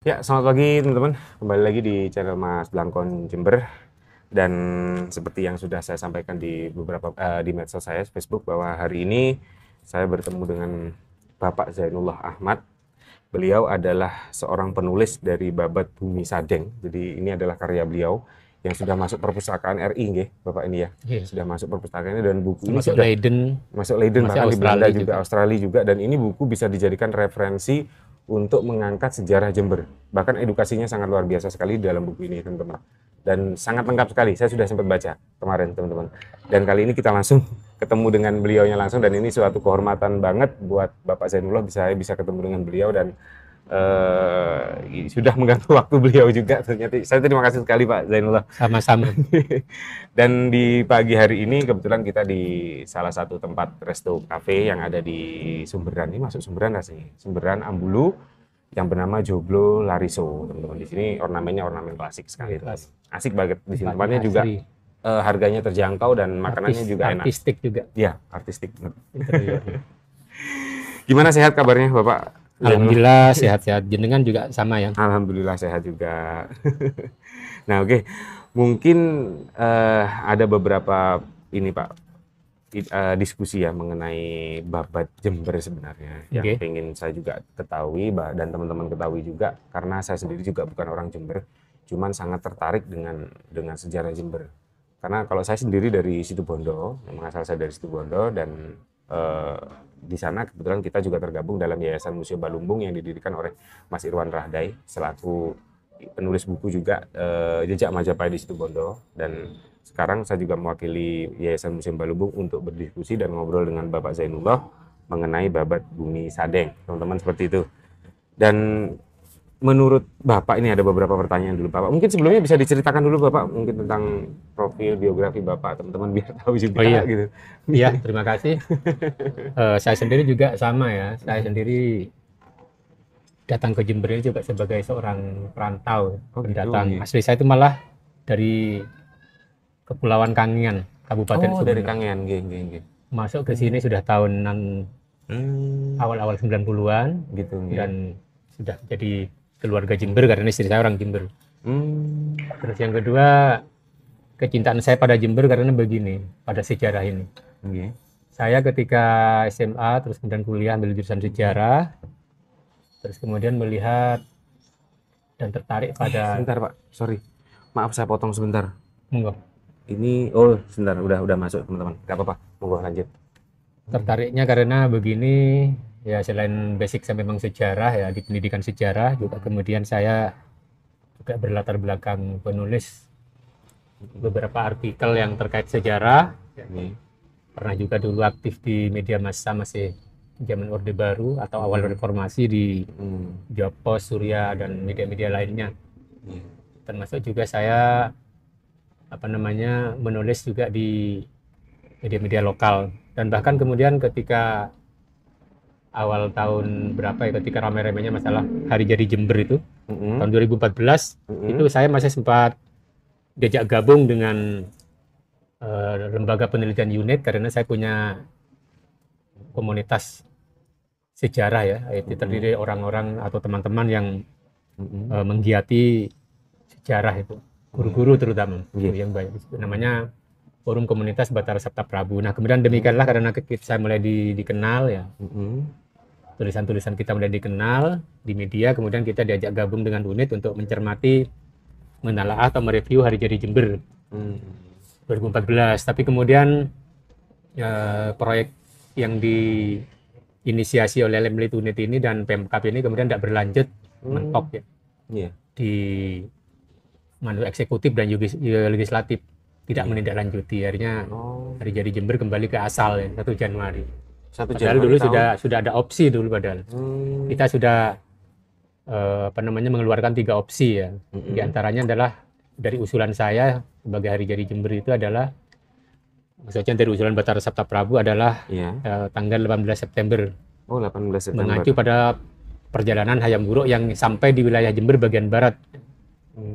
Ya, selamat pagi teman-teman. Kembali lagi di channel Mas Blangkon Jember. Dan seperti yang sudah saya sampaikan di di medsos saya, Facebook, bahwa hari ini saya bertemu dengan Bapak Zainullah Ahmad. Beliau adalah seorang penulis dari Babad Bumi Sadeng. Jadi ini adalah karya beliau yang sudah masuk perpustakaan RI, nggih, Bapak ini ya. Iya. Sudah masuk perpustakaan ini, dan buku ini Termasuk sudah Leiden, masuk Leiden, termasuk bahkan di Belanda Australia juga, juga. Australia juga, dan ini buku bisa dijadikan referensi untuk mengangkat sejarah Jember. Bahkan edukasinya sangat luar biasa sekali di dalam buku ini, teman-teman. Dan sangat lengkap sekali. Saya sudah sempat baca kemarin, teman-teman. Dan kali ini kita langsung ketemu dengan beliaunya langsung, dan ini suatu kehormatan banget buat Bapak Zainullah bisa ketemu dengan beliau, dan sudah mengganggu waktu beliau juga. Ternyata saya terima kasih sekali Pak Zainullah. Sama-sama. Dan di pagi hari ini kebetulan kita di salah satu tempat resto cafe yang ada di Sumberan. Ini masuk Sumberan nggak sih? Sumberan Ambulu, yang bernama Joglo Lariso, teman-teman. Di sini ornamennya ornamen klasik sekali. Klasik. Asik banget di sini. Tempatnya Tempatnya juga asri. harganya terjangkau dan makanannya juga enak. Artistik juga. Iya, artistik banget. Interiornya. Gimana, sehat kabarnya Bapak? Alhamdulillah sehat-sehat. Jenengan juga sama ya. Alhamdulillah sehat juga. Nah, oke. Mungkin ada beberapa ini Pak, diskusi ya mengenai Babad Jember sebenarnya yang Oke. pengen saya juga ketahui dan teman-teman ketahui juga, karena saya sendiri juga bukan orang Jember, cuman sangat tertarik dengan sejarah Jember. Karena kalau saya sendiri dari Situbondo, memang asal saya dari Situbondo, dan di sana kebetulan kita juga tergabung dalam Yayasan Museum Balumbung yang didirikan oleh Mas Irwan Rahdai selaku penulis buku juga, Jejak Majapahit di Situbondo. Dan sekarang saya juga mewakili Yayasan Museum Balumbung untuk berdiskusi dan ngobrol dengan Bapak Zainullah mengenai Babad Bumi Sadeng, teman-teman, seperti itu. Dan menurut Bapak, ini ada beberapa pertanyaan dulu Bapak. Mungkin sebelumnya bisa diceritakan dulu Bapak mungkin tentang profil biografi Bapak, teman-teman biar tahu juga. Oh iya. Gitu. Iya, terima kasih. Saya sendiri juga sama ya. Saya sendiri datang ke Jember ini juga sebagai seorang perantau, Oh, pendatang. gitu. Asli saya itu malah dari Kepulauan Kangean, Kabupaten Oh, dari Sumber. Kangean, nggih. Masuk ke sini sudah tahunan awal-awal 90-an Gitu nggih. dan sudah jadi keluarga Jember karena istri saya orang Jember. Terus yang kedua, kecintaan saya pada Jember karena begini, pada sejarah ini. Nggih. Saya ketika SMA terus kemudian kuliah ambil jurusan sejarah, terus kemudian melihat dan tertarik pada Sebentar Pak, sorry. Maaf saya potong sebentar. monggo. Ini sebentar, udah masuk teman-teman. Gak apa-apa, monggo lanjut. Tertariknya karena begini, ya selain basic saya memang sejarah ya, di pendidikan sejarah juga kemudian saya juga berlatar belakang penulis beberapa artikel yang terkait sejarah. Nggih. Pernah juga dulu aktif di media massa masih zaman Orde Baru atau awal reformasi di Jawa Pos, Surya, dan media-media lainnya. Iya. Termasuk juga saya menulis juga di media-media lokal, dan bahkan kemudian ketika awal tahun berapa ya, ketika ramai-ramainya masalah Hari Jadi Jember itu tahun 2014, itu saya masih sempat diajak gabung dengan lembaga penelitian UNED karena saya punya komunitas sejarah ya, itu terdiri orang-orang atau teman-teman yang menggiati sejarah itu, guru-guru terutama yang banyak, namanya Forum Komunitas Batara Sabta Prabu. Nah kemudian demikianlah karena saya mulai dikenal ya, tulisan-tulisan kita mulai dikenal di media, kemudian kita diajak gabung dengan UNED untuk mencermati, menelaah atau mereview Hari Jadi Jember 2014. Tapi kemudian proyek yang diinisiasi oleh Lemlit UNED ini dan Pemkab ini kemudian tidak berlanjut, mentok ya, di eksekutif dan legislatif tidak menindaklanjuti. Akhirnya Hari Jadi Jember kembali ke asal ya, 1 Januari. Padahal dulu sudah ada opsi dulu, padahal kita sudah mengeluarkan 3 opsi ya. Di antaranya adalah dari usulan saya sebagai Hari Jadi Jember itu adalah, maksudnya dari usulan Batara Sabta Prabu adalah tanggal 18 September. 18 September. Mengacu pada perjalanan Hayam Wuruk yang sampai di wilayah Jember bagian barat.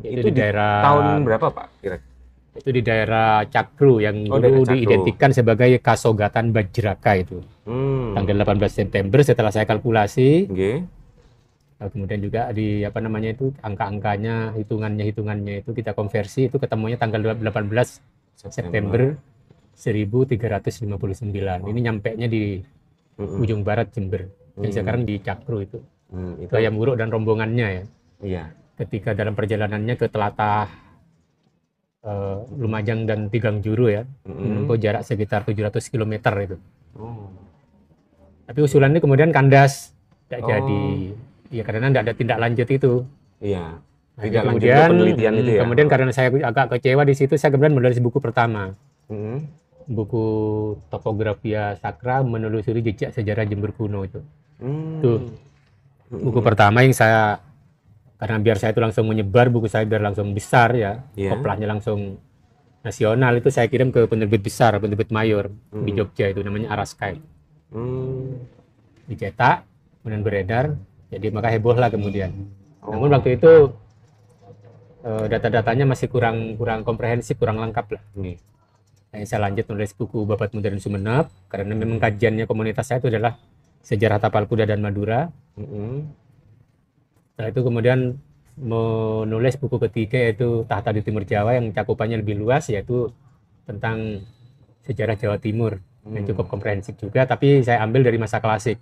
Itu di daerah tahun berapa Pak kira-kira? Itu di daerah Cakru yang dulu diidentikan sebagai Kasogatan Bajraka itu. Tanggal 18 September setelah saya kalkulasi, Kemudian juga di apa namanya itu angka-angkanya, hitungannya itu kita konversi itu ketemunya tanggal 18 September 1359. Ini nyampenya di ujung barat Jember. Yang sekarang di Cakru itu. Itu Gayam Wuruk dan rombongannya ya. iya. Ketika dalam perjalanannya ke telatah Lumajang dan Tigang Juru ya, menempuh jarak sekitar 700 km itu. Tapi usulan ini kemudian kandas, tidak jadi. Ya karena tidak ada tindak lanjut itu. Iya. Nah, Tidak lanjut kemudian, ke penelitian itu ya. kemudian karena saya agak kecewa di situ, saya kemudian menulis buku pertama. Buku Topografia Sakra menelusuri jejak sejarah Jember kuno itu. Itu buku pertama yang saya, karena biar saya itu langsung menyebar, buku saya biar langsung besar ya, koplahnya langsung nasional, itu saya kirim ke penerbit besar, penerbit mayor di Jogja itu namanya Araskai. Dicetak, kemudian beredar, jadi maka heboh lah kemudian. Namun waktu itu data-datanya masih kurang komprehensif, kurang lengkap lah. Nah, saya lanjut nulis buku Babat Modern Sumenep karena memang kajiannya komunitas saya itu adalah sejarah tapal kuda dan Madura. Setelah itu kemudian menulis buku ketiga yaitu Tahta di Timur Jawa yang cakupannya lebih luas, yaitu tentang sejarah Jawa Timur yang cukup komprehensif juga, tapi saya ambil dari masa klasik.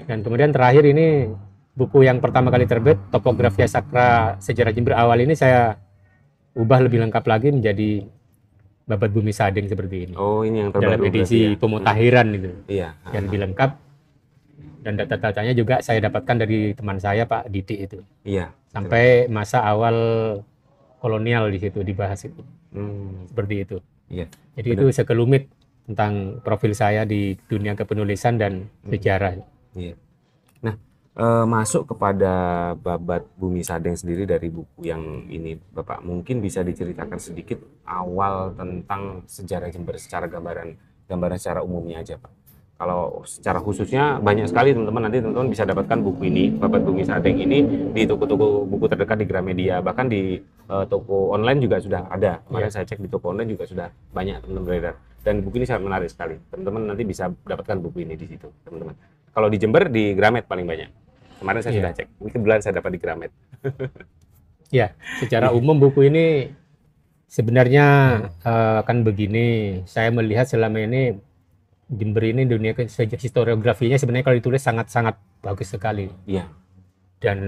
Dan kemudian terakhir ini buku yang pertama kali terbit, Topografia Sakra Sejarah Jember awal ini saya ubah lebih lengkap lagi menjadi Babat Bumi Sadeng seperti ini. Oh, ini yang terbaru dalam edisi pemutahiran itu. Iya. Yang lebih lengkap. Dan data-datanya juga saya dapatkan dari teman saya Pak Didik itu. Iya. Sampai masa awal kolonial di situ dibahas itu. Seperti itu. Iya. Jadi itu sekelumit tentang profil saya di dunia kepenulisan dan sejarah. Iya. Nah, masuk kepada Babat Bumi Sadeng sendiri dari buku yang ini, Bapak mungkin bisa diceritakan sedikit awal tentang sejarah Jember secara gambaran secara umumnya aja, Pak. Kalau secara khususnya banyak sekali teman-teman, nanti teman-teman bisa dapatkan buku ini, Babat Bumi Sadeng ini di toko-toko buku terdekat di Gramedia, bahkan di toko online juga sudah ada. Kemarin saya cek di toko online juga sudah banyak teman-teman beredar. Dan buku ini sangat menarik sekali. Teman-teman nanti bisa dapatkan buku ini di situ, teman-teman. Kalau di Jember di Gramet paling banyak. Kemarin saya sudah cek, ini kebetulan saya dapat di Gramet. Ya, secara umum buku ini sebenarnya kan begini, saya melihat selama ini Jember ini dunia historiografinya sebenarnya kalau ditulis sangat-sangat bagus sekali. Iya. Dan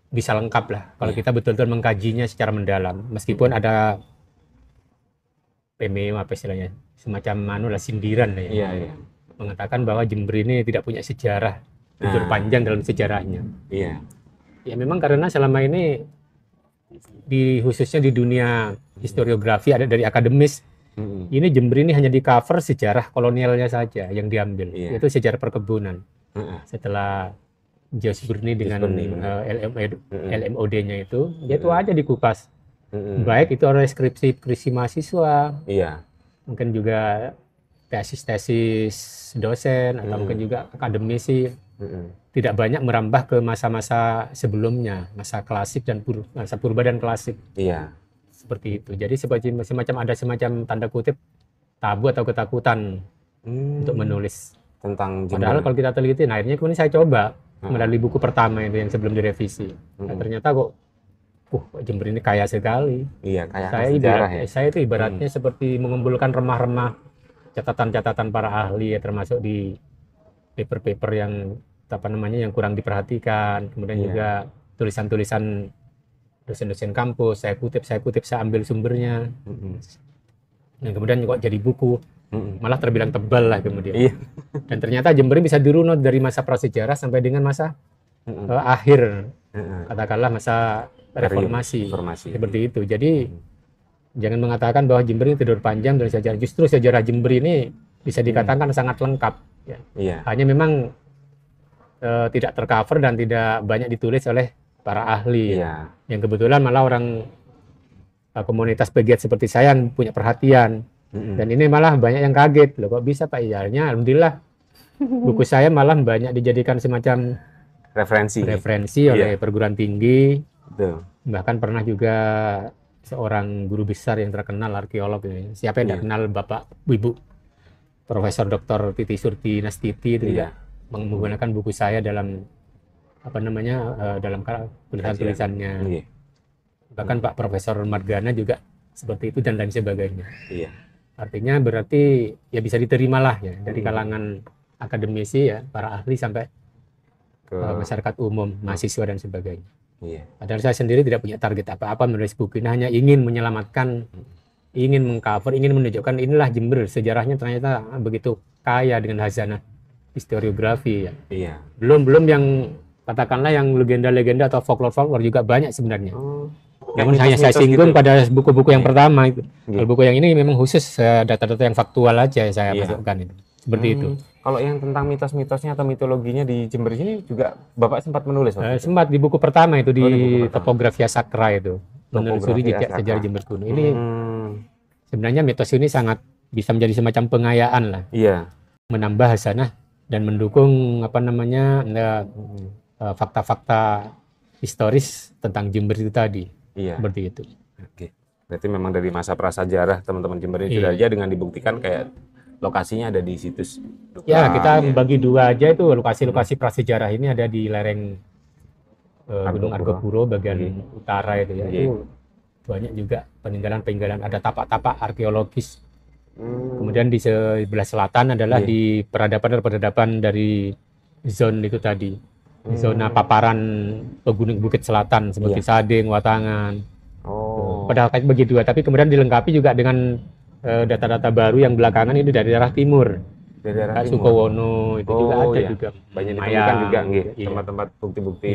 bisa lengkap lah kalau kita betul-betul mengkajinya secara mendalam. Meskipun ada PME apa istilahnya, semacam sindiran ya. Iya. Mengatakan bahwa Jember ini tidak punya sejarah tidur panjang dalam sejarahnya. Iya. Ya memang karena selama ini khususnya di dunia historiografi ada dari akademis, ini Jember ini hanya di cover sejarah kolonialnya saja yang diambil, yaitu sejarah perkebunan. Setelah Jos Burni dengan LMOD-nya itu aja dikupas. Baik itu oleh skripsi mahasiswa, mungkin juga tesis dosen, atau mungkin juga akademisi, tidak banyak merambah ke masa-masa sebelumnya, masa klasik dan masa purba dan klasik. Seperti itu. Jadi semacam tanda kutip tabu atau ketakutan untuk menulis tentang Jember. Padahal kalau kita teliti, akhirnya kemudian saya coba melalui buku pertama itu yang sebelum direvisi. Nah, ternyata kok Jember ini kaya sekali. Iya, kaya sejarah ya. Saya itu ibaratnya seperti mengumpulkan remah-remah catatan-catatan para ahli ya, termasuk di paper-paper yang yang kurang diperhatikan, kemudian juga tulisan-tulisan dosen-dosen kampus, saya kutip, saya ambil sumbernya. Dan kemudian kok jadi buku, malah terbilang tebal lah kemudian. Dan ternyata Jember bisa dirunut dari masa prasejarah sampai dengan masa akhir, katakanlah masa reformasi. Seperti itu. Jadi jangan mengatakan bahwa Jember ini tidur panjang dari sejarah. Justru sejarah Jember ini bisa dikatakan sangat lengkap. Hanya memang tidak tercover dan tidak banyak ditulis oleh para ahli. Yang kebetulan malah orang komunitas pegiat seperti saya yang punya perhatian. Dan ini malah banyak yang kaget, loh kok bisa Pak? Iyanya, alhamdulillah buku saya malah banyak dijadikan semacam referensi oleh perguruan tinggi. Bahkan pernah juga seorang guru besar yang terkenal, arkeolog ini. Siapa yang tidak kenal Bapak Ibu Profesor Dr. Titi Surti Nastiti itu juga menggunakan buku saya dalam apa namanya dalam tulisan-tulisannya. Iya. Bahkan Pak Profesor Margana juga seperti itu dan lain sebagainya. Iya. Artinya berarti ya bisa diterima lah ya dari kalangan akademisi ya, para ahli sampai Ke masyarakat umum, mahasiswa dan sebagainya. iya. Padahal saya sendiri tidak punya target apa-apa menulis buku ini, hanya ingin menyelamatkan, ingin mengcover, ingin menunjukkan inilah Jember, sejarahnya ternyata begitu kaya dengan hazanah historiografi ya. Iya. Belum yang katakanlah yang legenda-legenda atau folklore juga banyak sebenarnya. Namun hanya saya singgung pada buku-buku yang pertama itu. Kalau buku yang ini memang khusus data-data yang faktual aja saya masukkan itu. Seperti itu. Kalau yang tentang mitos-mitosnya atau mitologinya di Jember ini juga Bapak sempat menulis waktu itu? Sempat di buku pertama itu di Topografia Sakra itu. Menelusuri jejak sejarah Jember kuno. Ini sebenarnya mitos ini sangat bisa menjadi semacam pengayaan lah. Iya. Menambah hasanah dan mendukung apa namanya fakta-fakta historis tentang Jember itu tadi. Iya. Seperti itu. Oke. Berarti memang dari masa prasejarah teman-teman Jember ini sudah aja dengan dibuktikan kayak lokasinya ada di situs. Ya, kita bagi dua aja itu lokasi-lokasi prasejarah ini ada di lereng Gunung Argopuro bagian utara itu ya. Itu banyak juga peninggalan-peninggalan, ada tapak-tapak arkeologis. Kemudian di sebelah selatan adalah di peradaban dari zona itu tadi. Zona paparan pegunungan Bukit Selatan seperti Sading, Watangan. Padahal kayak begitu, tapi kemudian dilengkapi juga dengan data-data baru yang belakangan itu dari daerah timur. Dari daerah timur. Sukowono itu juga ada juga. Banyak ditemukan juga tempat-tempat bukti-bukti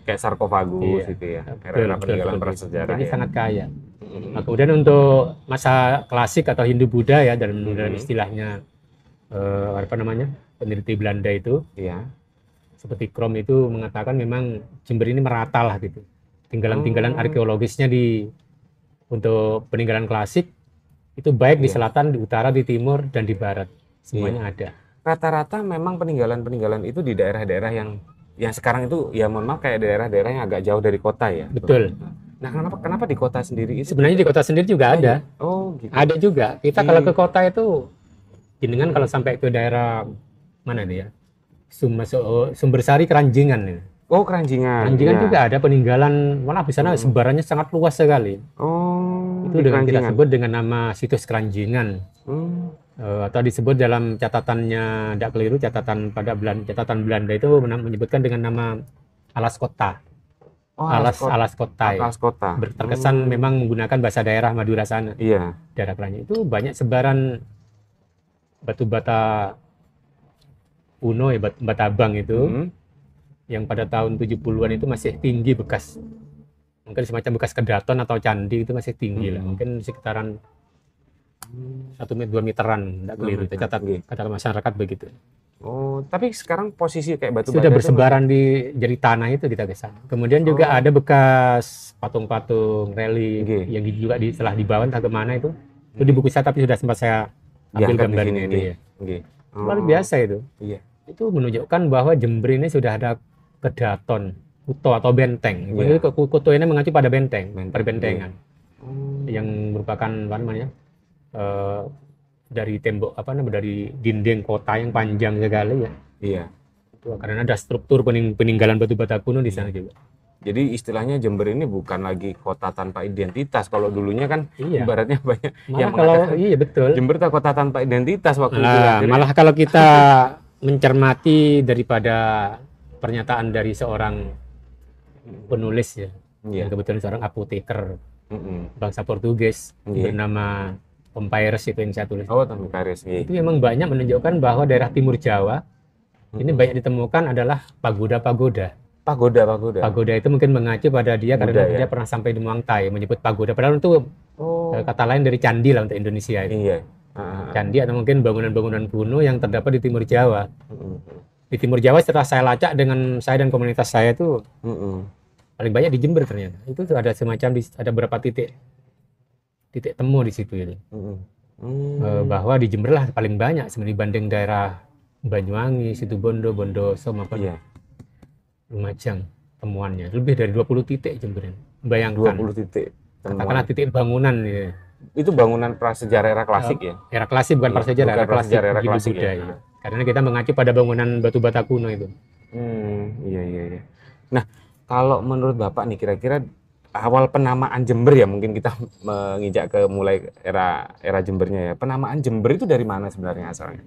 kayak sarkofagus gitu ya. Era peninggalan prasejarah. Jadi sangat kaya. Nah, kemudian untuk masa klasik atau Hindu Buddha ya dalam istilahnya apa namanya peneliti Belanda itu. Iya. Seperti Krom itu mengatakan memang Jember ini merata lah gitu. Tinggalan-tinggalan arkeologisnya untuk peninggalan klasik itu baik di selatan, di utara, di timur, dan di barat. Semuanya ada. Rata-rata memang peninggalan-peninggalan itu di daerah-daerah yang sekarang itu ya mohon maaf kayak daerah-daerah yang agak jauh dari kota ya. Betul. Nah kenapa di kota sendiri itu? Sebenarnya di kota sendiri juga ada. Oh gitu. Ada juga. Kita kalau ke kota itu, jenengan kalau sampai ke daerah mana itu ya? Sumbersari, Keranjingan. Oh, Keranjingan. Keranjingan juga ada peninggalan, malah di sana sebarannya sangat luas sekali. Oh, itu dengan kita sebut dengan nama situs Keranjingan. Atau disebut dalam catatannya, tidak keliru, catatan Belanda itu menyebutkan dengan nama Alas Kota. Alas Kota. Alas Kota. Terkesan memang menggunakan bahasa daerah Madura sana. Iya. Daerah Keranjingan itu banyak sebaran batu bata kuno ya, bata abang itu. Yang pada tahun 70-an itu masih tinggi bekas. Mungkin semacam bekas kedaton atau candi itu masih tinggi lah. Mungkin sekitaran 1 meter 2 meteran, tidak keliru. Kata masyarakat begitu. Oh, tapi sekarang posisi kayak batu sudah bersebaran di jadi tanah itu kita ke sana. Kemudian juga ada bekas patung-patung relik yang juga setelah dibawa entah kemana itu. Itu di buku saya tapi sudah sempat saya ambil gambarnya ini ya. Luar biasa itu. Iya. Itu menunjukkan bahwa Jember ini sudah ada kedaton, kuto atau benteng. Jadi kuto ini mengacu pada benteng, perbentengan. Yang merupakan apa namanya? Dari tembok dari dinding kota yang panjang sekali ya. Iya. Itu karena ada struktur peninggalan batu bata kuno di sana juga. Jadi istilahnya Jember ini bukan lagi kota tanpa identitas. Kalau dulunya kan ibaratnya banyak yang kalau betul. Jember itu kota tanpa identitas waktu itu. Malah kalau kita mencermati daripada pernyataan dari seorang penulis ya, yang kebetulan seorang apoteker bangsa Portugis bernama Pompeius itu yang saya tulis. Oh, Pompeius. Itu memang banyak menunjukkan bahwa daerah timur Jawa ini banyak ditemukan adalah pagoda-pagoda. Pagoda itu mungkin mengacu pada dia karena dia pernah sampai di Muang Thai menyebut pagoda. Padahal itu kata lain dari candi lah untuk Indonesia itu. Iya. Candi atau mungkin bangunan-bangunan kuno yang terdapat di timur Jawa. Di timur Jawa setelah saya lacak dengan saya dan komunitas saya itu paling banyak di Jember ternyata. Itu ada semacam ada beberapa titik temu di situ itu. Bahwa di Jember lah paling banyak sebenarnya dibanding daerah Banyuwangi, Situbondo, Bondoso maupun Lumajang temuannya. Lebih dari 20 titik Jember ini. Bayangkan. 20 titik. Katakanlah titik bangunan ya. Itu bangunan prasejarah era klasik ya? Era klasik bukan prasejarah, era klasik budaya. Karena kita mengacu pada bangunan batu bata kuno itu. Iya. Nah, kalau menurut Bapak nih kira-kira awal penamaan Jember ya, mungkin kita menginjak ke mulai era Jembernya ya. Penamaan Jember itu dari mana sebenarnya asalnya?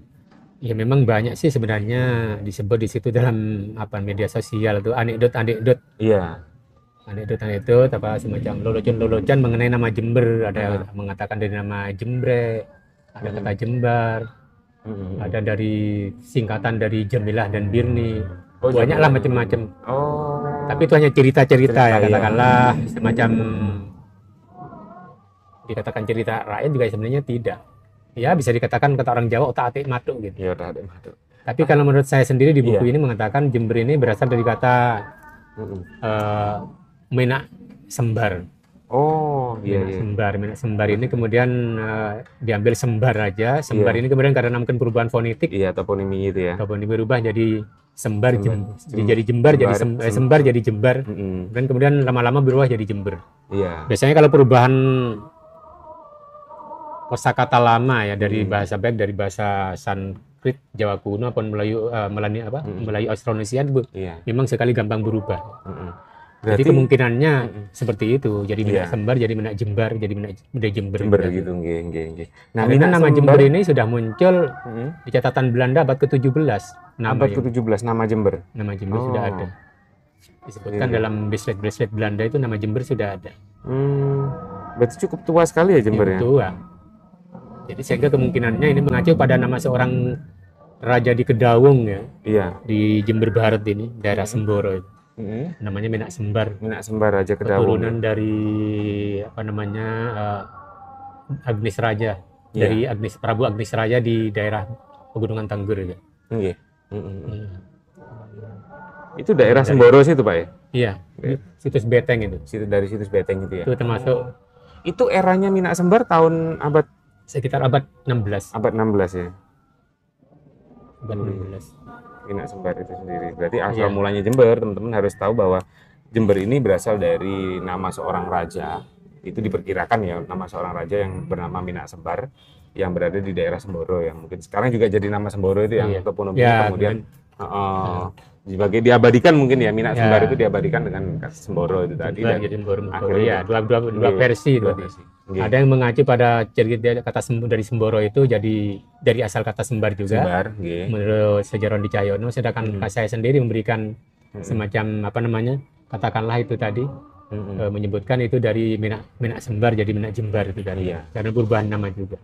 Ya memang banyak sih sebenarnya disebut di situ dalam apa media sosial tuh anekdot-anekdot Iya. anekdot apa semacam lolocan mengenai nama Jember. Ada Heeh. mengatakan dari nama Jembre, ada kata Jembar, Mm-mm. ada dari singkatan dari Jamilah dan Birni. Oh, Banyak Jamilah lah dan macam-macam. Oh. Tapi itu hanya cerita-cerita ya, Cerita, iya. katakanlah semacam dikatakan cerita rakyat juga sebenarnya tidak. Ya bisa dikatakan kata orang Jawa otak-atik matuk gitu. Iya, udah ada madu. Tapi kalau menurut saya sendiri di buku Iya. ini mengatakan Jember ini berasal dari kata Mm-mm. Menak Sembar. Oh, iya, Menak iya. Sembar. Menak Sembar ini kemudian diambil Sembar aja. Sembar Iya. ini kemudian karena mungkin perubahan fonetik, Iya, toponimi itu ya. ataupun berubah jadi Sembar, jadi Jembar, Jembar, jadi Sembar jadi Jembar. Mm-mm. Dan kemudian lama-lama berubah jadi Jember. Iya. Biasanya kalau perubahan kosakata lama ya dari bahasa baik dari bahasa Sanskrit Jawa kuno ataupun Melayu Austronesia itu Iya. memang sekali gampang berubah. Mm-mm. Jadi Berarti kemungkinannya seperti itu. Jadi Iya. Minak Sembar jadi Minak Jembar jadi Minak Jember. Jember gitu, nggih, nggih, nggih. Nah, Karena Minak nama Sembar, Jember ini sudah muncul Mm-mm. di catatan Belanda abad ke-17. abad ke-17 nama Jember. Nama Jember sudah Oh. ada. Disebutkan dalam bracelet Belanda itu nama Jember sudah ada. Berarti cukup tua sekali ya Jember ya? Tua. Jadi sehingga kemungkinannya ini mengacu pada nama seorang raja di Kedawung ya, Iya. di Jember Barat ini, daerah Semboro itu. Mm-mm. Namanya Minak Sembar. Minak Sembar Raja Kedawung. Keturunan dari apa namanya Agnis Raja. Iya. Dari Prabu Agnis Raja di daerah Pegunungan Tanggur itu. Nggih. Mm-mm. Itu daerah Semboro situ, Pak ya? Iya, situs Beteng itu. Dari situs Beteng gitu ya. Itu termasuk Itu eranya Minak Sembar tahun abad sekitar abad 16. 16 ya. Abad 16. Minak Sembar itu sendiri. Berarti asal mulanya Jember, teman-teman harus tahu bahwa Jember ini berasal dari nama seorang raja. Itu diperkirakan ya, nama seorang raja yang bernama Minak Sembar yang berada di daerah Semboro yang mungkin sekarang juga jadi nama Semboro itu yang toponomi kemudian sebagai diabadikan mungkin ya Minak Sembar itu diabadikan dengan Semboro itu tadi dan jadi Semboro. akhirnya Dua versi itu. Ada yang mengacu pada cerita kata dari Semboro itu jadi dari asal kata Sembar juga. Sembar, nggih. Menurut Sejarawan Di Cahyono, sedangkan saya sendiri memberikan semacam apa namanya, katakanlah itu tadi menyebutkan itu dari Minak Sembar jadi Minak Jembar itu tadi. Karena perubahan nama juga.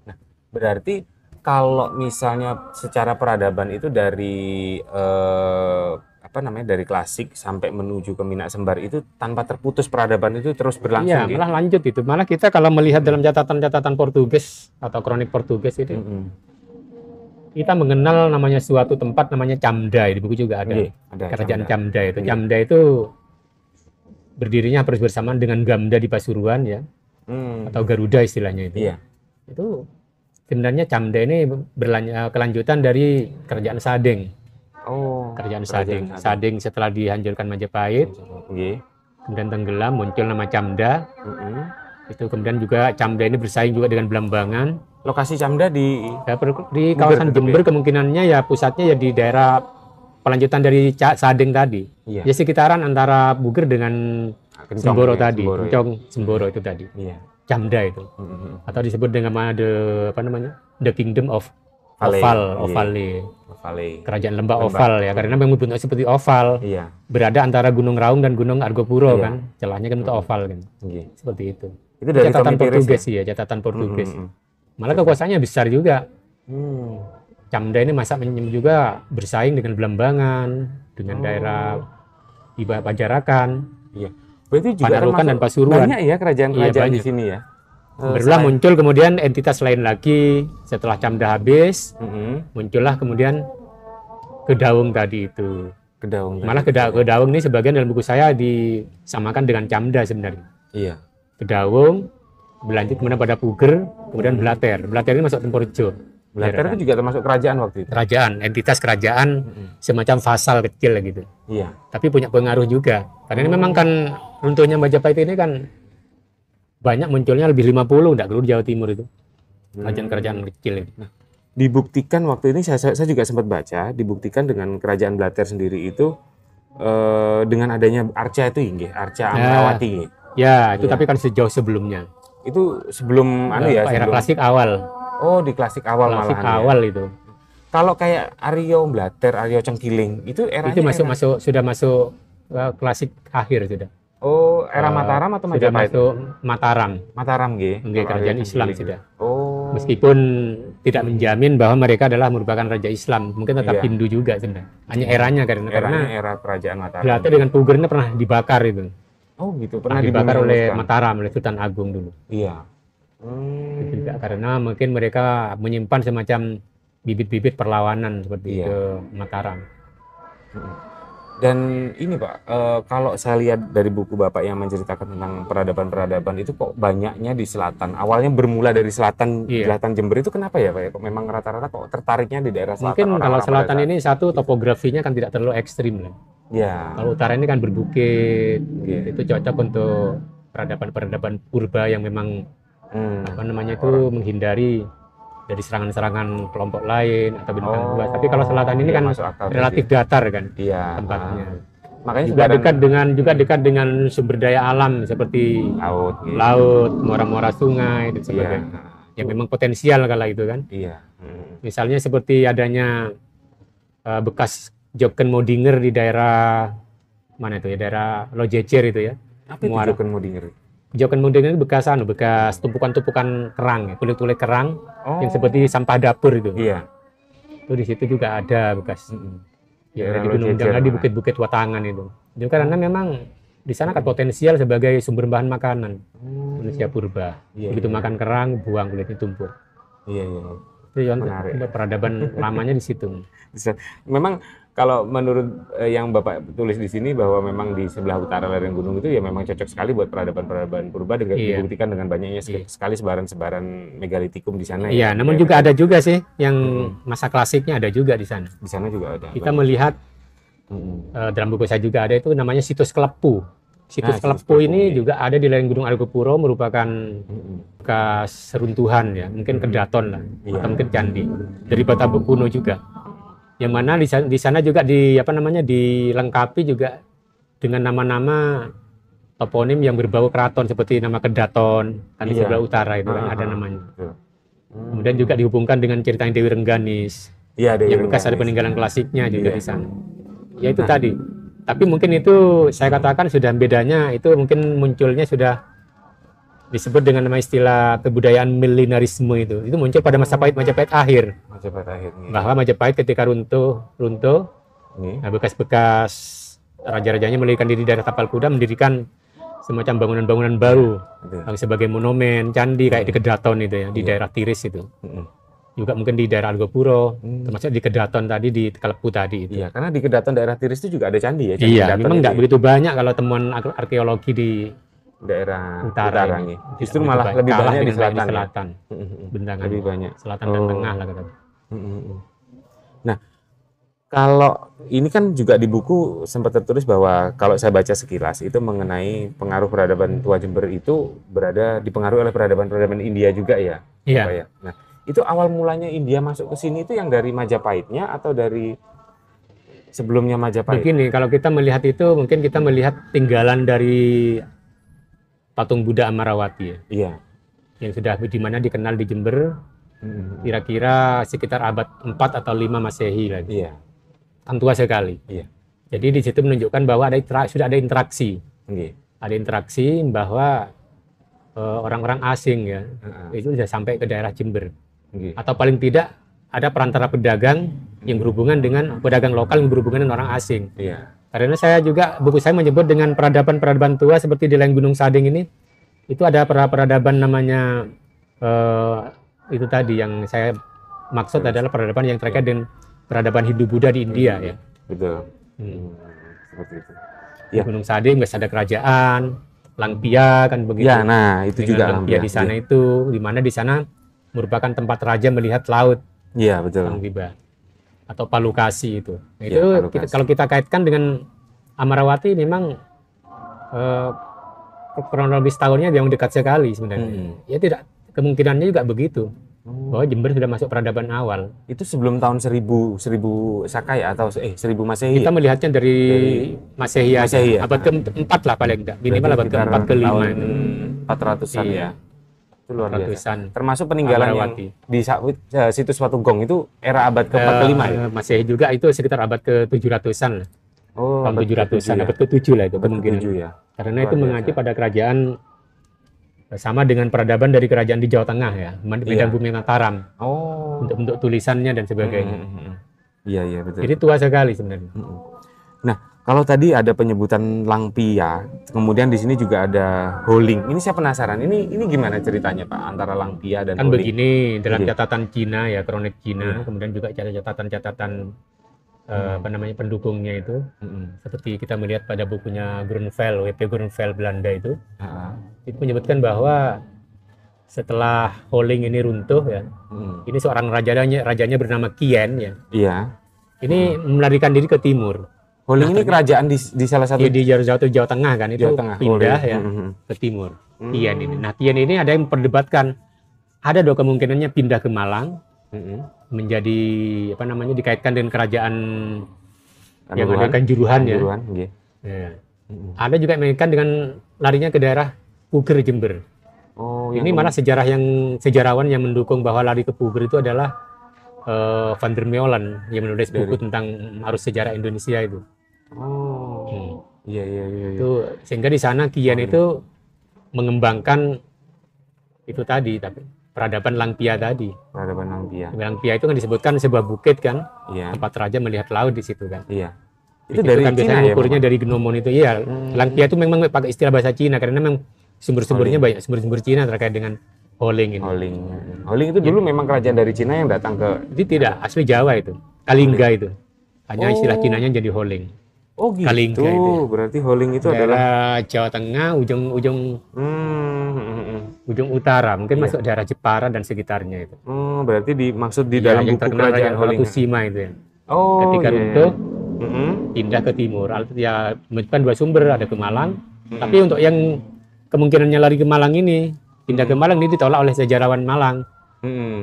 Nah, berarti kalau misalnya secara peradaban itu dari dari klasik sampai menuju ke Minak Sembar itu tanpa terputus peradaban itu terus berlangsung. Iya, malah lanjut itu. Malah kita kalau melihat dalam catatan-catatan Portugis atau kronik Portugis itu, kita mengenal namanya suatu tempat namanya Camda, di buku juga ada. Kerajaan Camda itu. Camda itu berdirinya hampir bersamaan dengan Gamda di Pasuruan ya, atau Garuda istilahnya itu. Iya. Itu sebenarnya Camda ini kelanjutan dari Kerajaan Sadeng. Kerajaan Sadeng. Sadeng setelah dihancurkan Majapahit, kemudian tenggelam, muncul nama Camda. Itu kemudian juga Camda ini bersaing juga dengan Blambangan. Lokasi Camda di kawasan Jember kemungkinannya ya pusatnya ya di daerah pelanjutan dari Sadeng tadi. Ya sekitaran antara Buger dengan Semboro tadi, Kencong Semboro itu tadi. Camda itu. Atau disebut dengan nama The Kingdom of Ovale. Kerajaan Lembah Oval ya, karena memang bentuknya seperti oval. Berada antara Gunung Raung dan Gunung Argopuro kan. Celahnya kan bentuk oval kan. Seperti itu. Itu dari catatan Portugis ya, catatan Portugis. Malah kekuasaannya besar juga. Camda ini masa juga bersaing dengan Blambangan, dengan daerah di Pajarakan. Berarti juga Panarukan dan Pasuruan. Banyak ya kerajaan-kerajaan di sini ya. Barulah muncul kemudian entitas lain lagi setelah Camda habis, muncullah kemudian Kedawung tadi itu. Malah Kedawung ini sebagian dalam buku saya disamakan dengan Camda sebenarnya. Kedawung, berlanjut kemudian pada Puger, kemudian Blater. Blater ini masuk Tempurjo. Blater itu juga termasuk kerajaan waktu itu. Kerajaan, entitas kerajaan semacam vasal kecil gitu. Tapi punya pengaruh juga. Karena ini memang kan runtuhnya Majapahit ini kan banyak munculnya lebih 50 enggak keluar Jawa Timur itu. Kerajaan-kerajaan kecil itu. Nah, dibuktikan waktu ini saya juga sempat baca, dibuktikan dengan kerajaan Blater sendiri itu dengan adanya Arca itu nggih, Arca Amrawati nggih. Ya, itu Iya. tapi kan sejauh sebelumnya. Itu sebelum Era sebelum klasik awal. Oh, di klasik awal Klasik malahan ya. awal itu. Kalau kayak Aryo Blatter, Aryo Cengkiling, itu eranya Itu sudah masuk klasik akhir sudah. Oh, era Mataram atau sudah Majapahit? masuk Mataram. Mataram nggih. Nggih, Kalau kerajaan Aryo Islam Cengkiling. sudah. Oh. Meskipun tidak menjamin bahwa mereka adalah merupakan raja Islam, mungkin tetap Iya. Hindu juga sebenarnya. Hanya eranya karena Eranya era kerajaan Mataram. Blatter dengan Pugernya pernah dibakar itu. Oh, gitu. Pernah Pernah dibakar oleh dibunuh. Mataram, oleh Sultan Agung dulu. Iya. Itu juga karena mungkin mereka menyimpan semacam bibit-bibit perlawanan seperti Iya. ke Mataram. Dan ini Pak, kalau saya lihat dari buku Bapak yang menceritakan tentang peradaban-peradaban itu kok banyaknya di selatan. Awalnya bermula dari selatan, Iya. selatan Jember itu kenapa ya Pak? Ya? Kok memang rata-rata kok tertariknya di daerah selatan? Mungkin kalau orang-orang pada selatan saat- ini satu topografinya kan tidak terlalu ekstrim lah. Ya. Kalau utara ini kan berbukit, Iya. itu cocok untuk peradaban-peradaban purba yang memang apa namanya itu menghindari dari serangan-serangan kelompok lain atau bintang Oh, dua. Tapi kalau selatan ini iya, kan masuk akal relatif sih. datar kan Iya. tempatnya. Makanya Juga sekarang dekat dengan sumber daya alam seperti laut. Gitu. laut, muara-muara sungai dan Iya. sebagainya. Yang memang potensial kala itu kan. Iya. Misalnya seperti adanya bekas Joken Modinger di daerah mana itu ya, daerah Lojejer itu ya. Apa itu Muara. Joken Modinger? Joken Modinger itu bekas tumpukan-tumpukan kerang ya, kulit-kulit kerang Oh. yang seperti sampah dapur itu. Iya. Itu di situ juga ada bekas. Ya, Daerah di Gunung Lojejer, Jangga di nah. bukit-bukit Watangan itu. Itu karena memang di sana kan potensial sebagai sumber bahan makanan manusia purba. Iya, Begitu iya. makan kerang, buang kulitnya tumpul. Iya, iya. Itu contoh Menarik. peradaban lamanya di situ. Memang kalau menurut yang Bapak tulis di sini bahwa memang di sebelah utara lereng gunung itu ya memang cocok sekali buat peradaban-peradaban purba dengan Iya. dibuktikan dengan banyaknya Iya. sekali sebaran-sebaran megalitikum di sana. Iya, ya. namun juga ada juga sih yang masa klasiknya ada juga di sana. Di sana juga ada. Kita melihat dalam buku saya juga ada itu namanya situs Kelepu. Situs Kelepu ini juga ada di lereng Gunung Argopuro, merupakan bekas seruntuhan ya, mungkin kedaton lah, Iya. atau mungkin candi dari bata kuno juga. Yang mana di sana juga dilengkapi juga dengan nama-nama toponim yang berbau keraton seperti nama Kedaton kan di Iya. sebelah utara itu kan ada namanya. Betul. Kemudian juga dihubungkan dengan cerita Dewi Rengganis. Iya, ada Yang bekas ada Rengganis. peninggalan klasiknya juga Iya. di sana. Ya itu tadi. Tapi mungkin itu saya katakan sudah bedanya itu mungkin munculnya sudah disebut dengan nama istilah kebudayaan millenarisme itu. Itu muncul pada Majapahit akhir. Majapahit akhirnya. Bahwa Majapahit ketika runtuh, Nih. nah bekas-bekas raja-rajanya mendirikan diri daerah Tapal Kuda, mendirikan semacam bangunan-bangunan baru Betul. sebagai monumen, candi kayak di Kedaton itu ya, di daerah Tiris itu. Juga mungkin di daerah Argopuro, termasuk di Kedaton tadi, di Kelepu tadi itu. Iya, karena di Kedaton daerah Tiris itu juga ada candi ya. Candi Iya, Kedaton memang itu nggak ya. begitu banyak kalau temuan arkeologi di daerah utara utara ini. nih. Tidak Justru begitu malah lebih kalah banyak di dengan selatan. ya? selatan. Bendangan. Lebih banyak. Selatan dan Oh. tengah lah kata. Nah, kalau ini kan juga di buku sempat tertulis bahwa kalau saya baca sekilas itu mengenai pengaruh peradaban tua Jember itu dipengaruhi oleh peradaban-peradaban India juga ya. Iya. Pak ya? Nah, itu awal mulanya India masuk ke sini itu yang dari Majapahitnya atau dari sebelumnya Majapahit? Begini, kalau kita melihat itu, mungkin kita melihat tinggalan dari patung Buddha Amarawati ya, Iya. yang sudah di mana dikenal di Jember, kira-kira sekitar abad 4 atau 5 Masehi lagi. Iya. Kan tua sekali. Iya. Jadi di situ menunjukkan bahwa sudah ada interaksi. Oke. Ada interaksi bahwa orang-orang asing ya, itu sudah sampai ke daerah Jember. Oke. Atau paling tidak ada perantara pedagang yang berhubungan dengan pedagang lokal yang berhubungan dengan orang asing. Iya. Karena saya juga, buku saya menyebut dengan peradaban-peradaban tua seperti di lereng Gunung Sading ini, itu ada peradaban namanya, itu tadi yang saya maksud adalah peradaban yang terkait dengan peradaban Hindu-Buddha di India ya. Betul. Seperti itu. Di Gunung Sading biasa ada kerajaan, Langpia kan begitu. Ya, nah itu Dengan juga Langpia di sana itu, di mana di sana merupakan tempat raja melihat laut. Iya, betul. Langbiba. Atau Palukasi itu. Nah, Ya, itu Palukasi. kalau kita kaitkan dengan Amarawati memang kronologis tahunnya yang dekat sekali sebenarnya. Ya tidak, kemungkinannya juga begitu. bahwa Jember sudah masuk peradaban awal. Itu sebelum tahun 1000 Saka ya, atau 1000 Masehi. Kita melihatnya dari Masehi aja. Masehi ya? Abad ke-4 lah paling enggak. Minimal abad Sekitar ke-4 ke-5 tahun itu. 400-an Iya. ya. Itu luar biasa. 400-an. Termasuk peninggalan yang Amrawati. di situs Watu Gong itu era abad ke-4 ke-5 ya? Masehi juga itu sekitar abad ke-700-an lah. Oh, Tahun abad 700-an, ke-7 ya. abad ke-7 lah itu Abad kemungkinan. ke-7 ya. Karena Luar itu biasa. mengacu pada kerajaan sama dengan peradaban dari kerajaan di Jawa Tengah ya, Medan Bumi Mataram, Oh. untuk bentuk tulisannya dan sebagainya. Iya, iya betul. Jadi tua sekali sebenarnya. Nah, kalau tadi ada penyebutan Langpia, kemudian di sini juga ada Holing. Ini saya penasaran. Ini gimana ceritanya, Pak, antara Langpia dan Kan Holing? begini dalam Iya. catatan Cina ya, kronik Cina, kemudian juga catatan-catatan apa namanya pendukungnya itu, seperti kita melihat pada bukunya Grunfeld, W.P. Grunfeld Belanda itu menyebutkan bahwa setelah Holing ini runtuh ya, ini seorang rajanya bernama Qien ya, Iya. ini melarikan diri ke timur. Holing ini kerajaan di salah satu Di Jawa Tengah kan, itu Jawa Tengah. pindah Holing. ya ke timur. Qien ini. Nah, Qien ini ada yang memperdebatkan, ada dua kemungkinannya pindah ke Malang, menjadi apa namanya dikaitkan dengan kerajaan yang ada Kanjuruhan ya. Kanjuruhan, nggih. Ya. Ada juga yang mengaitkan dengan larinya ke daerah Puger Jember. Oh, Ini malah sejarawan yang mendukung bahwa lari ke Puger itu adalah Van der Meulen yang menulis buku tentang arus sejarah Indonesia itu. Oh. Iya, iya, iya. Itu sehingga di sana Qien itu mengembangkan itu tadi, tapi peradaban Langpia tadi. Peradaban Langpia. Langpia itu kan disebutkan sebuah bukit kan, Iya. tempat raja melihat laut di situ kan. Iya. Itu Itu dari kan Cina biasanya ya, ukurnya Bapak? dari Genomon itu. Iya, Langpia itu memang pakai istilah bahasa Cina karena memang sumber-sumbernya banyak sumber-sumber Cina terkait dengan Holing ini. Holing. Holing itu dulu memang kerajaan dari Cina yang datang ke. Itu tidak asli Jawa itu, Kalingga itu. Hanya istilah Cinanya jadi Holing. Oh gitu. Kalingga itu ya. Berarti Holing itu adalah. Daerah Jawa Tengah, ujung utara, mungkin masuk daerah Jepara dan sekitarnya itu. Berarti dimaksud di Ya, dalam yang buku terkenal kerajaan kayak Holing. Ratusima itu ya. Oh. Ketika iya, iya. runtuh, pindah ke timur. Ya, menunjukkan dua sumber, ada ke Malang. Tapi untuk yang kemungkinannya lari ke Malang ini, pindah ke Malang ini ditolak oleh sejarawan Malang,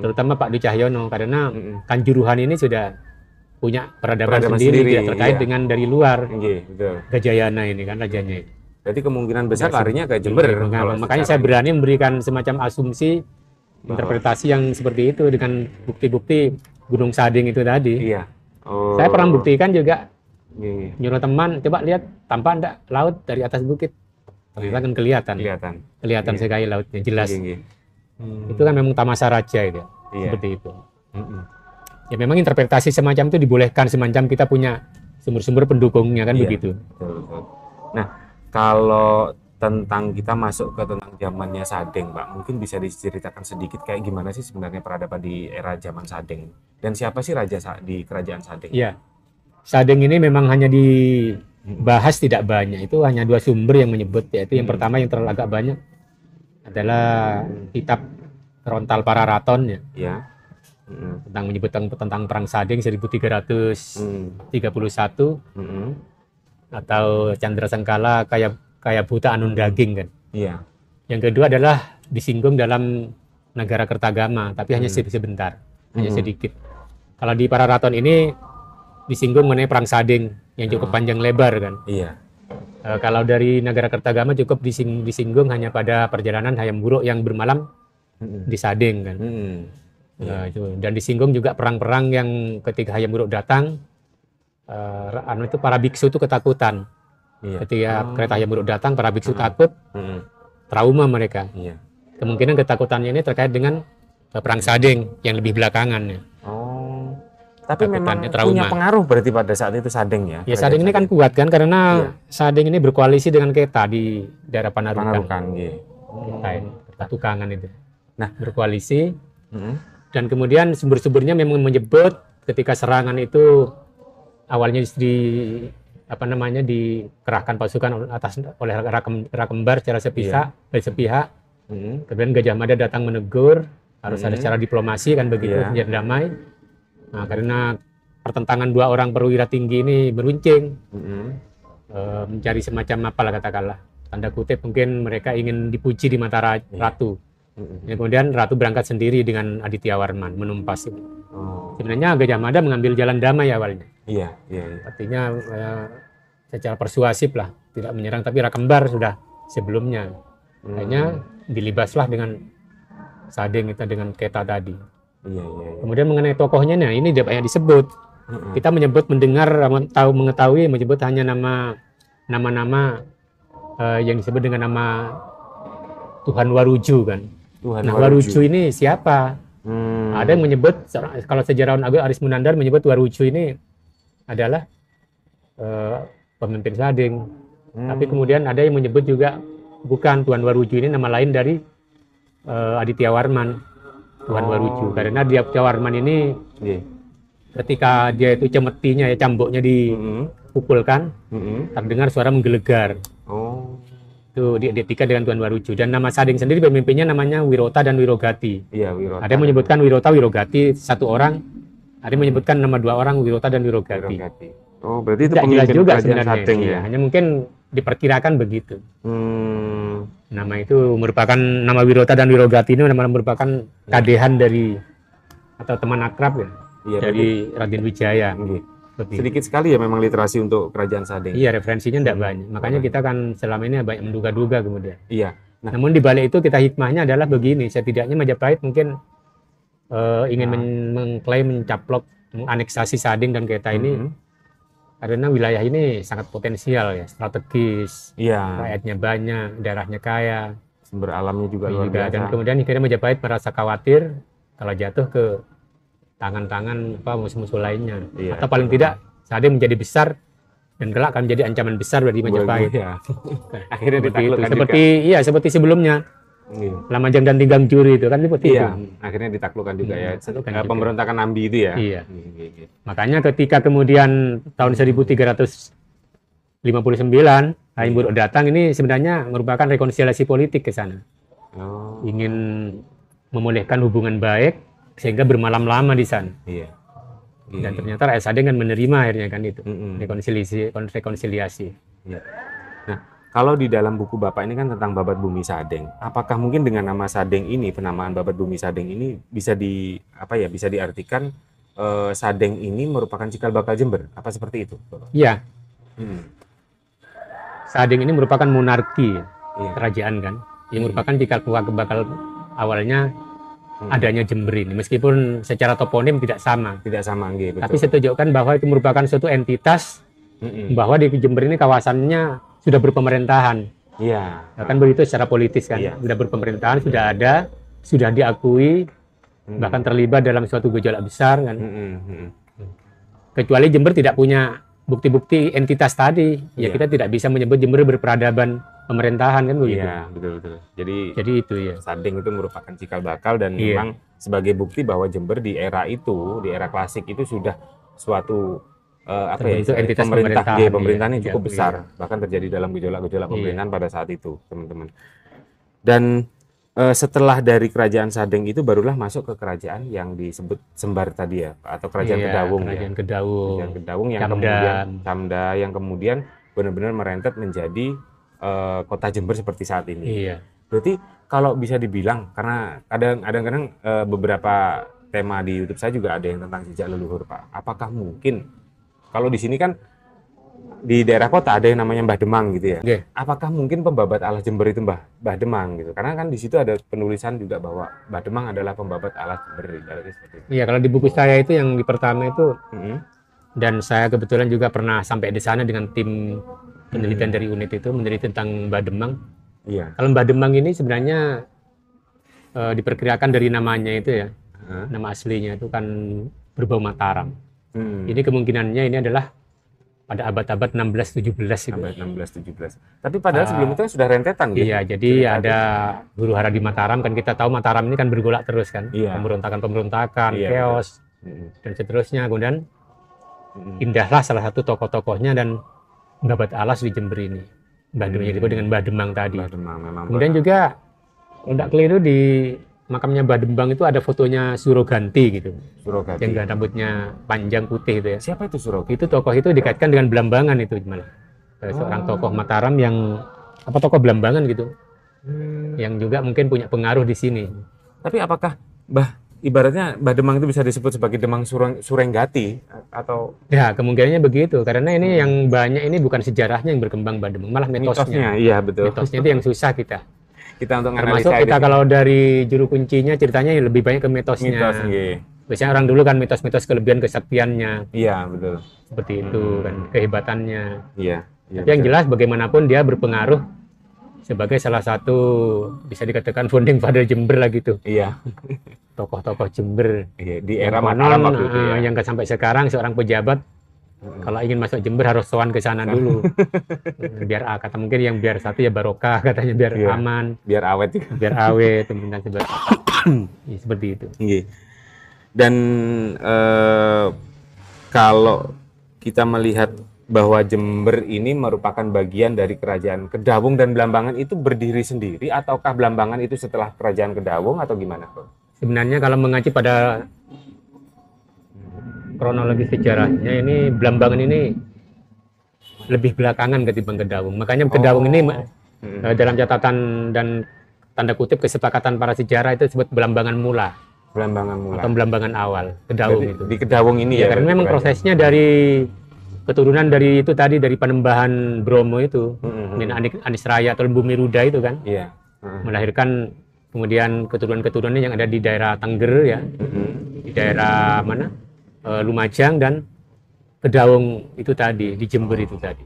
terutama Pak Dwi Cahyono, karena Kanjuruhan ini sudah punya peradaban sendiri, tidak terkait iya. dengan dari luar. Iya, betul. Gajayana ini kan rajanya. Berarti kemungkinan besar larinya ke Jember. kalau Makanya saya secara- berani memberikan semacam asumsi, interpretasi yang seperti itu dengan bukti-bukti Gunung Sading itu tadi. Iya. Oh. Saya pernah buktikan juga, Iya, nyuruh teman, coba lihat tampak enggak laut dari atas bukit. Ternyata kan kelihatan. Kelihatan sekali lautnya, jelas. Iya. Itu kan memang Tamasa Raja itu. Iya. Seperti itu. Ya memang interpretasi semacam itu dibolehkan, semacam kita punya sumber-sumber pendukungnya kan Iya. begitu. Betul. Nah, kalau tentang kita masuk ke tentang zamannya Sadeng, Pak, mungkin bisa diceritakan sedikit kayak gimana sih sebenarnya peradaban di era zaman Sadeng, dan siapa sih raja di kerajaan Sadeng? Iya. Sadeng ini memang hanya dibahas tidak banyak. Itu hanya dua sumber yang menyebut, yaitu yang pertama yang terlalu agak banyak adalah kitab Rontal Pararaton ya, Ya. tentang menyebut tentang perang Sadeng 1331 atau Chandra Sengkala kayak buta anun daging kan. Iya. Yang kedua adalah disinggung dalam Negara Kertagama, tapi hanya sebentar, hanya sedikit. Kalau di Pararaton ini disinggung mengenai perang Sadeng yang cukup panjang lebar kan. Iya. Kalau dari Negara Kertagama cukup disinggung hanya pada perjalanan Hayam Wuruk yang bermalam di Sadeng kan. Nah, itu. Dan disinggung juga perang-perang yang ketika Hayam Wuruk datang, itu para biksu itu ketakutan. Iya. Ketika kereta Hayam Wuruk datang, para biksu takut, trauma mereka. Iya. Kemungkinan ketakutannya ini terkait dengan perang Sadeng yang lebih belakangan. Ya. Oh. Tapi memang Takutannya trauma. punya pengaruh berarti pada saat itu Sadeng ya. Ya Sadeng ini kan kuat kan karena Sadeng ini berkoalisi dengan Keta di daerah Panarukan. Panarukan, nggih. Keta ini, Keta Tukangan itu. Nah, berkoalisi dan kemudian sumber-sumbernya memang menyebut ketika serangan itu awalnya dikerahkan pasukan oleh Rakembar secara sepihak. Kemudian Gajah Mada datang menegur, harus ada secara diplomasi kan begitu, biar damai. Nah, karena pertentangan dua orang perwira tinggi ini beruncing, mencari semacam apalah katakanlah, tanda kutip mungkin mereka ingin dipuji di mata ratu. Ya, kemudian Ratu berangkat sendiri dengan Aditya Warman menumpas itu. Oh. Sebenarnya Gajah Mada mengambil jalan damai awalnya. Iya, iya, iya. Artinya secara persuasif lah, tidak menyerang, tapi Rakembar sudah sebelumnya. Akhirnya dilibaslah dengan Sadeng itu dengan Keta tadi. Iya, iya, iya. Kemudian mengenai tokohnya, nah ini tidak banyak disebut. Kita mengetahui menyebut hanya nama-nama yang disebut dengan nama Tuhan Waruju kan. Tuhan Nah, Waruju. Waruju ini siapa? Ada yang menyebut, kalau sejarawan Agung Aris Munandar menyebut Waruju ini adalah pemimpin Sadeng. Tapi kemudian ada yang menyebut juga bukan, Tuhan Waruju ini nama lain dari Aditya Warman. Tuhan Waruju. Karena Aditya Warman ini ketika dia itu cemetinya ya, cambuknya dipukulkan, terdengar suara menggelegar. Oh. Itu diidentikan dengan Tuan Waruju. Dan nama Sadeng sendiri pemimpinnya namanya Wirota dan Wirogati. Iya, Wirota. Ada yang menyebutkan Wirota, Wirogati satu orang. Ada yang menyebutkan nama dua orang, Wirota dan Wirogati. Oh, berarti itu tidak jelas pemimpin juga kerajaan sebenarnya. Sadeng Iya, ya. hanya mungkin diperkirakan begitu. Hmm. Nama itu merupakan nama Wirota dan Wirogati ini merupakan kadehan dari atau teman akrab ya, Iya, dari Raden Wijaya. Nggih. Seperti Sedikit sekali ya memang literasi untuk kerajaan Sadeng. iya, referensinya tidak banyak. Makanya kita kan selama ini banyak menduga-duga kemudian. Iya. Nah, Namun di balik itu kita hikmahnya adalah begini, setidaknya Majapahit mungkin ingin mengklaim, mencaplok, menganeksasi Sadeng dan Keta ini karena wilayah ini sangat potensial ya, strategis, iya. rakyatnya banyak, daerahnya kaya, Sumber alamnya juga luar biasa. dan kemudian akhirnya Majapahit merasa khawatir kalau jatuh ke tangan-tangan musuh-musuh lainnya, Iya, atau paling tidak Sadeng menjadi besar dan kelak akan menjadi ancaman besar bagi Majapahit. Iya. Akhirnya ditaklukkan seperti sebelumnya. Iya. Lamajang dan Tinggang Juri itu kan seperti Iya, itu. akhirnya ditaklukkan juga ya. Ditaklukkan juga. Pemberontakan Nambi itu ya. Iya. Iya. Makanya ketika kemudian tahun 1359 Hayam Buruk datang, ini sebenarnya merupakan rekonsiliasi politik ke sana. Oh. Ingin memulihkan hubungan baik sehingga bermalam lama di sana. Iya. Dan ternyata rakyat Sadeng kan menerima akhirnya kan itu. Mm-mm. Rekonsiliasi. Iya. Nah, kalau di dalam buku Bapak ini kan tentang Babat Bumi Sadeng. Apakah mungkin dengan nama Sadeng ini, penamaan Babat Bumi Sadeng ini bisa bisa diartikan Sadeng ini merupakan cikal bakal Jember? Apa seperti itu, Bapak? Iya. Sadeng ini merupakan monarki kerajaan kan, yang merupakan cikal bakal awalnya adanya Jember ini, meskipun secara toponim tidak sama. Tidak sama, betul. Tapi saya tunjukkan bahwa itu merupakan suatu entitas, bahwa di Jember ini kawasannya sudah berpemerintahan. Iya. Ya, kan begitu secara politis kan, sudah berpemerintahan, sudah ada, sudah diakui, bahkan terlibat dalam suatu gejolak besar kan. Kecuali Jember tidak punya bukti-bukti entitas tadi, ya kita tidak bisa menyebut Jember berperadaban pemerintahan kan begitu. Iya, betul. Jadi itu ya. Sadeng itu merupakan cikal bakal dan memang sebagai bukti bahwa Jember di era itu, di era klasik itu sudah suatu entitas pemerintahan yang cukup besar, bahkan terjadi dalam gejolak-gejolak pemerintahan pada saat itu, teman-teman. Dan setelah dari kerajaan Sadeng itu barulah masuk ke kerajaan yang disebut Sembar tadi ya, atau kerajaan Kedawung. Kerajaan Kedawung yang kemudian Camda yang kemudian benar-benar merentet menjadi kota Jember seperti saat ini. Iya. Berarti kalau bisa dibilang, karena kadang-kadang beberapa tema di YouTube saya juga ada yang tentang jejak leluhur, Pak. Apakah mungkin kalau di sini kan di daerah kota ada yang namanya Mbah Demang gitu ya. Okay. Apakah mungkin pembabat alas Jember itu Mbah Demang gitu? Karena kan di situ ada penulisan juga bahwa Mbah Demang adalah pembabat alas Jember. Iya, kalau di buku saya itu yang di pertama itu, dan saya kebetulan juga pernah sampai di sana dengan tim penelitian dari unit itu, meneliti tentang Mbah Demang. Iya. Kalau Mbah Demang ini sebenarnya diperkirakan dari namanya itu ya, nama aslinya itu kan berbau Mataram. Ini kemungkinannya ini adalah pada abad-abad 16-17 itu. Abad 16-17. Tapi padahal sebelum itu sudah rentetan gitu. Iya, jadi ada huru hara di Mataram, kan kita tahu Mataram ini kan bergolak terus kan. Iya. Pemberontakan, chaos, dan seterusnya. Kemudian indahlah salah satu tokoh-tokohnya dan Babat Alas di Jember ini. Mbah Demang yang disebut dengan Mbah Demang tadi. Mbah Demang memang. Kemudian juga kalau tidak keliru di makamnya Mbah Demang itu ada fotonya Suroganti gitu. Suroganti. Yang rambutnya panjang putih itu ya. Siapa itu Suroganti? Itu tokoh itu dikaitkan dengan Belambangan itu malah. Seorang tokoh Mataram yang tokoh Belambangan gitu. yang juga mungkin punya pengaruh di sini. Tapi apakah ibaratnya Mbah Demang itu bisa disebut sebagai Demang Surenggati atau Ya, kemungkinannya begitu. Karena ini yang banyak ini bukan sejarahnya yang berkembang Mbah Demang, malah mitosnya. Iya betul. Mitosnya itu yang susah kita. Kita untuk Termasuk analisa kita ini. kalau dari juru kuncinya ceritanya lebih banyak ke mitosnya. Mitos, iya. Biasanya orang dulu kan mitos-mitos kelebihan kesaktiannya. Iya betul. Seperti itu kan, kehebatannya. Iya. Tapi yang jelas bagaimanapun dia berpengaruh sebagai salah satu bisa dikatakan founding father Jember lah gitu. Iya. Tokoh-tokoh Jember. Iya, di era Yang Mataram konon, waktu itu ya. yang sampai sekarang seorang pejabat kalau ingin masuk Jember harus sowan ke sana dulu. Biar kata mungkin yang biar satu ya barokah katanya, biar Iya. aman, Biar awet juga. biar awet dan sebagainya. Ya, seperti itu. Iya. Dan kalau kita melihat bahwa Jember ini merupakan bagian dari Kerajaan Kedawung dan Blambangan itu berdiri sendiri ataukah Blambangan itu setelah Kerajaan Kedawung atau gimana, Bro? Sebenarnya kalau mengacu pada kronologi sejarahnya ini Blambangan ini lebih belakangan ketimbang Kedawung. Makanya Kedawung ini dalam catatan dan tanda kutip kesepakatan para sejarah itu disebut Blambangan mula Blambangan mula. atau Blambangan awal. Kedawung Berarti itu. di Kedawung ini ya. Karena memang prosesnya dari keturunan dari itu tadi, dari Panembahan Bromo itu, Minak Anis Raya atau Bumi Ruda itu kan, Iya. melahirkan kemudian keturunan-keturunan yang ada di daerah Tengger ya, di daerah mana, Lumajang dan Kedawung itu tadi, di Jember itu tadi.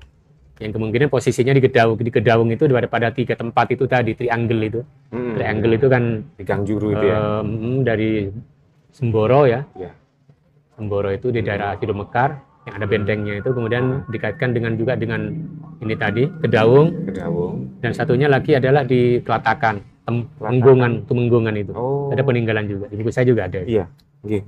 Yang kemungkinan posisinya di Kedawung itu daripada 3 tempat itu tadi, triangle itu. Triangle itu kan Di Gang Juru itu ya. dari Semboro ya. Iya. Semboro itu di daerah Sidomekar yang ada bentengnya itu, kemudian dikaitkan juga dengan ini tadi Kedawung, Kedawung. dan satunya lagi adalah di Kelatakan, Tumenggungan itu. Oh. Ada peninggalan juga. Di buku saya juga ada. Iya. Nggih.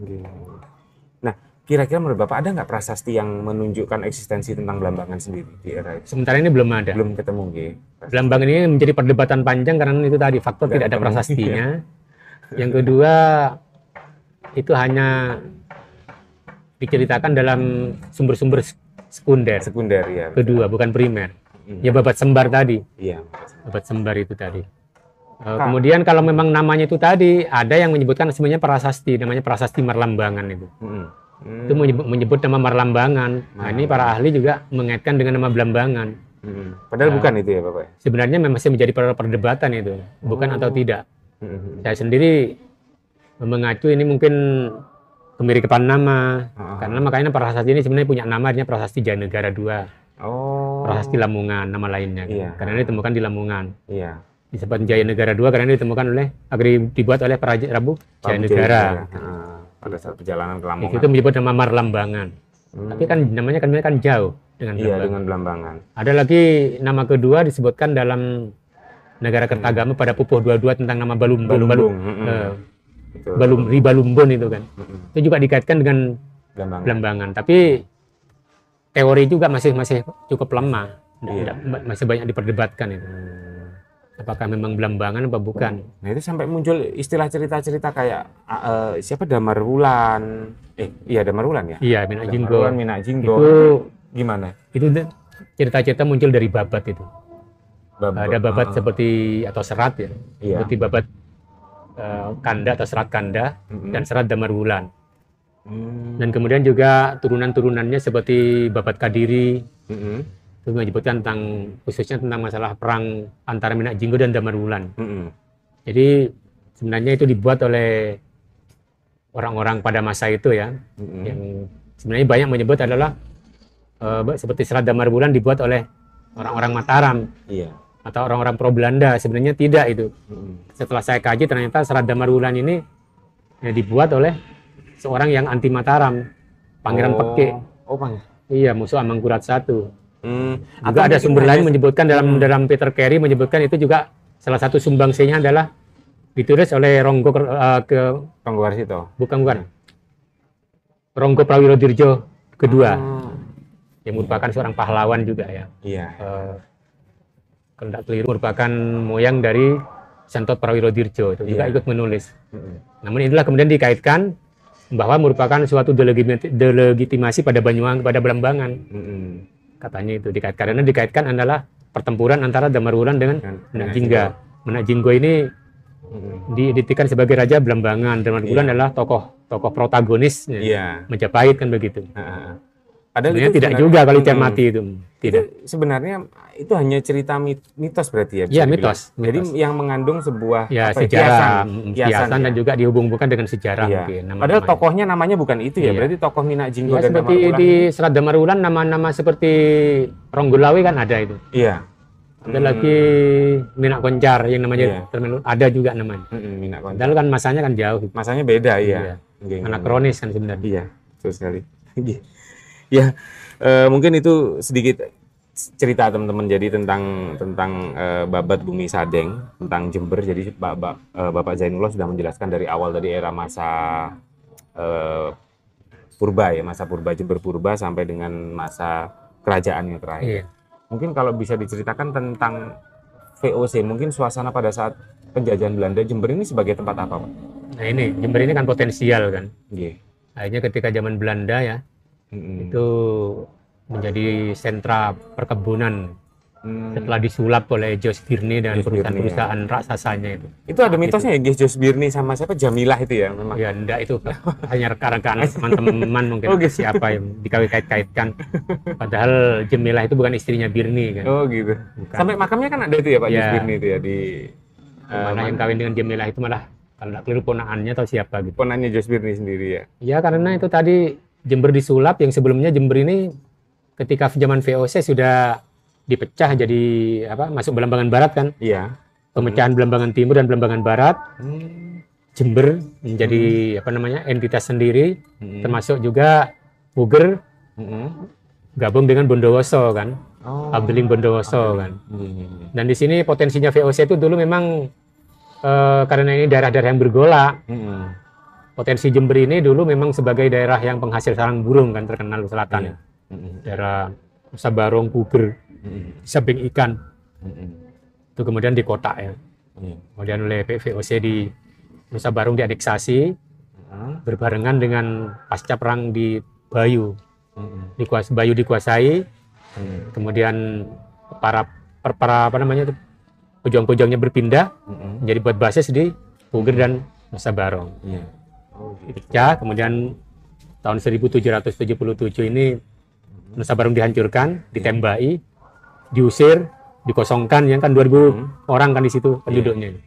Nah, kira-kira menurut Bapak ada nggak prasasti yang menunjukkan eksistensi tentang Blambangan sendiri di era itu? Sementara ini belum ada. Belum ketemu, nggih. Blambangan ini menjadi perdebatan panjang karena itu tadi faktor tidak ada prasastinya. Yang kedua itu hanya diceritakan dalam sumber-sumber sekunder. Sekunder ya. Kedua bukan primer. Ya Babat Sembar tadi. Iya. Babat Sembar itu tadi. Kemudian kalau memang namanya itu tadi ada yang menyebutkan sebenarnya prasasti, namanya prasasti Marlambangan itu. Itu menyebut nama Marlambangan. Nah, ini para ahli juga mengaitkan dengan nama Blambangan. Padahal bukan itu ya Bapak? Sebenarnya masih menjadi perdebatan itu, bukan atau tidak. Saya sendiri mengacu ini mungkin kemiripan nama, karena makanya prasasti ini sebenarnya punya nama, artinya Prasasti Jayanegara II. Prasasti Lamongan nama lainnya. Iya. Karena ini ditemukan di Lamongan. Iya. Disebut Jayanegara II karena ini ditemukan dibuat oleh Prabu Jayanegara. Pada saat perjalanan ke Lamongan. Itu menyebut nama Marlambangan. Tapi kan namanya kan jauh dengan Iya, Blambangan. dengan Blambangan. Ada lagi nama kedua disebutkan dalam Negara Kertagama pada Pupuh 22 tentang nama Ribalumbon itu kan. Itu juga dikaitkan dengan Blambangan. Tapi teori juga masih cukup lemah. Masih banyak diperdebatkan itu. Apakah memang Blambangan apa bukan? Nah itu sampai muncul istilah cerita-cerita kayak siapa Damar Wulan. Iya Damar Wulan ya? Iya, Minak Jinggo. Minak Jinggo. Itu gimana? Itu cerita-cerita muncul dari babat itu. Ada babat seperti atau serat ya. Iya. Seperti babat Kanda atau serat Kanda dan serat Damar Wulan. Dan kemudian juga turunan-turunannya seperti babat Kadiri. Itu menyebutkan khususnya tentang masalah perang antara Minak Jinggo dan Damar Wulan. Jadi sebenarnya itu dibuat oleh orang-orang pada masa itu ya, yang sebenarnya banyak menyebut adalah seperti serat Damar Wulan dibuat oleh orang-orang Mataram, atau orang-orang pro Belanda. Sebenarnya tidak itu. Setelah saya kaji ternyata serat Damar Wulan ini dibuat oleh seorang yang anti Mataram, Pangeran Peke. Iya, musuh Amangkurat I. Juga ada sumber lain menyebutkan dalam Peter Carey menyebutkan itu juga salah satu sumbangsinya adalah ditulis oleh Ronggo Warsito. Bukan. Ronggo Prawirodirjo kedua. Yang merupakan seorang pahlawan juga ya. Iya. Kalau tidak keliru merupakan moyang dari Santot Prawirodirjo itu juga ikut menulis. Namun itulah kemudian dikaitkan bahwa merupakan suatu delegitimasi pada Banyuwangi, pada Blambangan. Katanya itu dikaitkan adalah pertempuran antara Damar Wulan dengan Minak Jinggo. Menak Jinggo ini diidentikan sebagai Raja Belambangan, dan Menak Bulan adalah tokoh protagonis Majapahit kan begitu. Padahal sebenarnya itu tidak juga kalau dicermati itu. Tidak. Sebenarnya itu hanya cerita mitos berarti ya? Iya, mitos. Jadi yang mengandung sebuah sejarah, kiasan dan juga dihubungkan dengan sejarah mungkin. Padahal tokohnya namanya bukan itu ya, berarti tokoh Minak Jinggo dan seperti di Selat Damarwulan nama-nama seperti Ronggolawe kan ada itu. Iya. Ada lagi Minak Koncar yang namanya ada juga namanya. Minak Koncar. Padahal kan masanya kan jauh. Masanya beda ya. Anakronis kan sebenarnya. Iya, betul sekali. Ya, mungkin itu sedikit cerita teman-teman jadi tentang babat Bumi Sadeng, tentang Jember. Jadi Bapak Zainullah sudah menjelaskan dari awal tadi era masa purba ya, masa purba Jember purba sampai dengan masa kerajaan yang terakhir. Mungkin kalau bisa diceritakan tentang VOC, mungkin suasana pada saat penjajahan Belanda, Jember ini sebagai tempat apa, Pak? Nah ini, Jember ini kan potensial kan. Yeah. Akhirnya ketika zaman Belanda ya, itu menjadi sentra perkebunan setelah disulap oleh Jos Birni dan perusahaan-perusahaan raksasanya itu. Itu ada mitosnya ya, Jos Birni sama siapa, Jamilah itu ya memang? Ya enggak, itu hanya rekan-rekan teman-teman mungkin siapa yang dikait-kaitkan. Padahal Jamilah itu bukan istrinya Birni kan. Oh gitu. Bukan. Sampai makamnya kan ada itu ya Pak Jos Birni itu ya di mana yang kawin dengan Jamilah itu malah kalau nggak keliru ponakannya atau siapa gitu. Ponaknya Jos Birni sendiri ya? Ya karena itu tadi Jember disulap, yang sebelumnya Jember ini ketika zaman VOC sudah dipecah jadi masuk Belambangan Barat kan? Iya. Pemecahan Belambangan Timur dan Belambangan Barat. Jember menjadi entitas sendiri, termasuk juga Puger gabung dengan Bondowoso kan? Abdeling Bondowoso kan? Dan di sini potensinya VOC itu dulu memang karena ini daerah-daerah yang bergolak. Potensi Jember ini dulu memang sebagai daerah yang penghasil sarang burung kan, terkenal di selatan. Daerah Nusa Barong, Puger, samping ikan. Itu kemudian dikotak ya. Kemudian oleh VOC di Nusa Barong dianeksasi berbarengan dengan pasca perang di Bayu. Bayu dikuasai. Kemudian para pejuang-pejuangnya berpindah menjadi buat basis di Puger dan Nusa Barong. Pecah, kemudian tahun 1777 ini Nusa Barong dihancurkan, ditembaki, diusir, dikosongkan, yang kan 2000 orang kan di situ penduduknya.